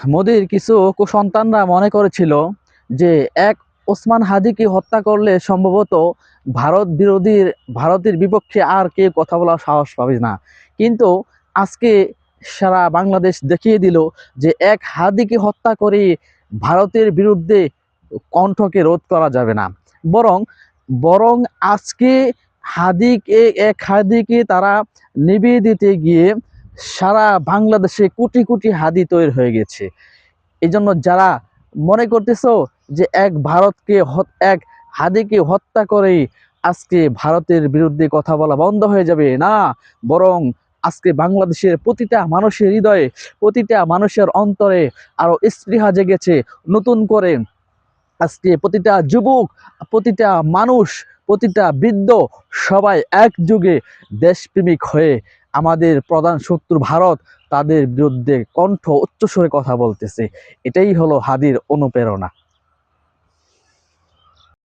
মোদির কিছু কুসন্তানরা মনে করেছিল যে এক ওসমান হাদিকে হত্যা করলে সম্ভবত ভারতের বিপক্ষে আর কেউ কথা বলার সাহস পাবে না। কিন্তু আজকে সারা বাংলাদেশ দেখিয়ে দিল যে এক হাদিকে হত্যা করে ভারতের বিরুদ্ধে কণ্ঠকে রোধ করা যাবে না। বরং বরং আজকে এক হাদিকে তারা নিভিয়ে দিতে গিয়ে সারা বাংলাদেশে কোটি কোটি হাদি তৈরি হয়ে গেছে। এই জন্য যারা মনে করতেছো যে এক হাদিকে হত্যা করে আজকে ভারতের বিরুদ্ধে কথা বলা বন্ধ হয়ে যাবে, না, বরং আজকে বাংলাদেশের প্রতিটা মানুষের হৃদয়ে, প্রতিটা মানুষের অন্তরে আরো স্পৃহা জেগেছে নতুন করে। আজকে প্রতিটা যুবক, প্রতিটা মানুষ, প্রতিটা বৃদ্ধ সবাই একযোগে দেশপ্রেমিক হয়ে আমাদের প্রধান শত্রু ভারত, তাদের বিরুদ্ধে কণ্ঠ উচ্চস্বরে কথা বলতেছে। এটাই হলো হাদির অনুপ্রেরণা।